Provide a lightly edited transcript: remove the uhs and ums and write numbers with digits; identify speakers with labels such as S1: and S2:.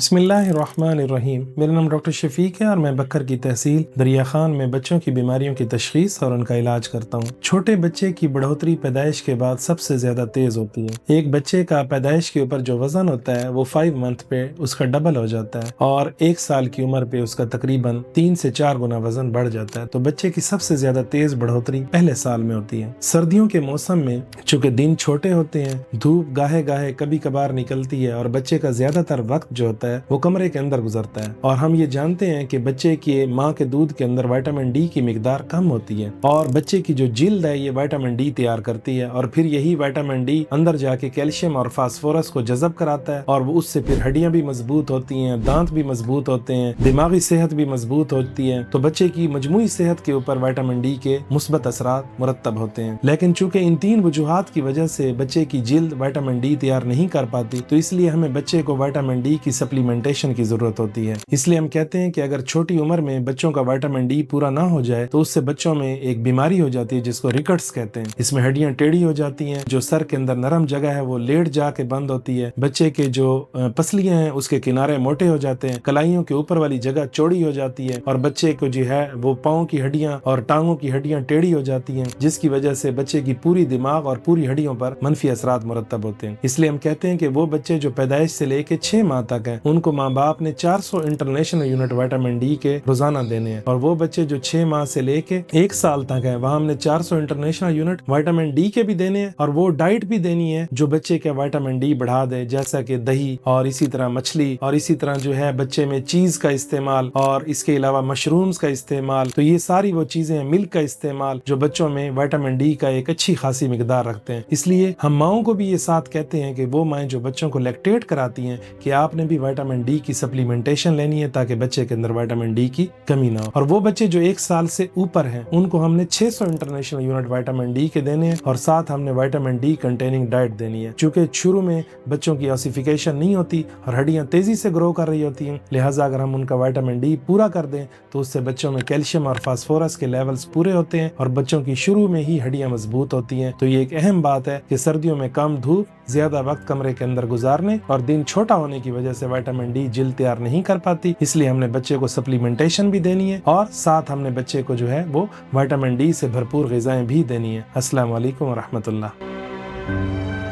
S1: بسم اللہ الرحمن الرحیم۔ میرا نام ڈاکٹر شفیق ہے اور میں بکر کی تحصیل دریا خان میں بچوں کی بیماریوں کی تشخیص اور ان کا علاج کرتا ہوں۔ چھوٹے بچے کی بڑھوتری پیدائش کے بعد سب سے زیادہ تیز ہوتی ہے۔ ایک بچے کا پیدائش کے اوپر جو وزن ہوتا ہے وہ 5 منتھ پہ اس کا ڈبل ہو جاتا ہے اور 1 سال کی عمر پہ اس کا تقریباً 3 سے 4 گنا وزن بڑھ جاتا ہے۔ تو بچے کی سب سے زیادہ تیز بڑھوتری پہلے سال میں ہوتی ہے۔ سردیوں کے موسم میں چونکہ دن چھوٹے ہوتے ہیں، دھوپ گاہے گاہے کبھی کبھار نکلتی ہے اور بچے کا زیادہ تر وقت جو ہوتا ہے وہ کمرے کے اندر گزرتا ہے، اور ہم یہ جانتے ہیں کہ بچے کی ماں کے دودھ کے اندر وٹامن ڈی کی مقدار کم ہوتی ہے اور بچے کی جو جلد ہے یہ وٹامن ڈی تیار کرتی ہے، اور پھر یہی وٹامن ڈی اندر جا کے کیلشیم اور فاسفورس کو جذب کراتا ہے اور وہ اس سے پھر ہڈیاں بھی مضبوط ہوتی ہیں، دانت بھی مضبوط ہوتے ہیں، دماغی صحت بھی مضبوط ہوتی ہے۔ تو بچے کی مجموعی صحت کے اوپر وٹامن ڈی کے مثبت اثرات مرتب ہوتے ہیں۔ لیکن چونکہ ان 3 وجوہات کی وجہ سے بچے کی جلد وٹامن ڈی تیار نہیں کر پاتی، تو اس لیے ہمیں بچے کو وٹامن ڈی کی سپلیمنٹیشن کی ضرورت ہوتی ہے۔ اس لیے ہم کہتے ہیں کہ اگر چھوٹی عمر میں بچوں کا وٹامن ڈی پورا نہ ہو جائے تو اس سے بچوں میں ایک بیماری ہو جاتی ہے جس کو ریکٹس کہتے ہیں۔ اس میں ہڈیاں ٹیڑھی ہو جاتی ہیں، جو سر کے اندر نرم جگہ ہے وہ لیٹ جا کے بند ہوتی ہے، بچے کے جو پسلیاں ہیں اس کے کنارے موٹے ہو جاتے ہیں، کلائیوں کے اوپر والی جگہ چوڑی ہو جاتی ہے اور بچے کو جو ہے وہ پاؤں کی ہڈیاں اور ٹانگوں کی ہڈیاں ٹیڑھی ہو جاتی ہیں، جس کی وجہ سے بچے کی پوری دماغ اور پوری ہڈیوں پر منفی اثرات مرتب ہوتے ہیں۔ اس لیے ہم کہتے ہیں کہ وہ بچے جو پیدائش سے لے کے 6 ماہ تک ہیں ان کو ماں باپ نے 400 انٹرنیشنل یونٹ وٹامن ڈی کے روزانہ دینے ہیں، اور وہ بچے جو 6 ماہ سے لے کے 1 سال تک ہیں وہاں ہم نے 400 انٹرنیشنل یونٹ وٹامن ڈی کے بھی دینے ہیں، اور وہ ڈائٹ بھی دینی ہے جو بچے کے وٹامن ڈی بڑھا دے، جیسا کہ دہی اور اسی طرح مچھلی اور اسی طرح جو ہے بچے میں چیز کا استعمال اور اس کے علاوہ مشرومز کا استعمال، تو یہ ساری وہ چیزیں ہیں، ملک کا استعمال جو بچوں میں وٹامن ڈی کا ایک اچھی خاصی مقدار رکھتے ہیں۔ اس لیے ہم ماؤں کو بھی یہ ساتھ کہتے ہیں کہ وہ مائیں جو بچوں کو لیکٹیٹ کراتی ہیں کہ آپ نے بھی وٹامن ڈی کی سپلیمنٹیشن لینی ہے تاکہ بچے کے اندر وٹامن ڈی کی کمی نہ ہو، اور وہ بچے جو 1 سال سے اوپر ہیں ان کو ہم نے 600 انٹرنیشنل یونٹ وٹامن ڈی کے دینے ہیں، اور ساتھ ہم نے وٹامن ڈی کنٹیننگ ڈائٹ دینی ہے۔ چونکہ شروع میں بچوں کی اوسیفیکیشن نہیں ہوتی اور ہڈیاں تیزی سے گرو کر رہی ہوتی ہیں، لہٰذا اگر ہم ان کا وٹامن ڈی پورا کر دیں تو اس سے بچوں میں کیلشیم اور فاسفورس کے لیولز پورے ہوتے ہیں اور بچوں کی شروع میں ہی ہڈیاں مضبوط ہوتی ہیں۔ تو یہ ایک اہم بات ہے کہ سردیوں میں کم دھوپ، زیادہ وقت کمرے کے اندر گزارنے اور دن چھوٹا ہونے کی وجہ سے وٹامن ڈی جلد تیار نہیں کر پاتی، اس لیے ہم نے بچے کو سپلیمنٹیشن بھی دینی ہے اور ساتھ ہم نے بچے کو جو ہے وہ وٹامن ڈی سے بھرپور غذائیں بھی دینی ہے۔ السلام علیکم ورحمۃ اللہ۔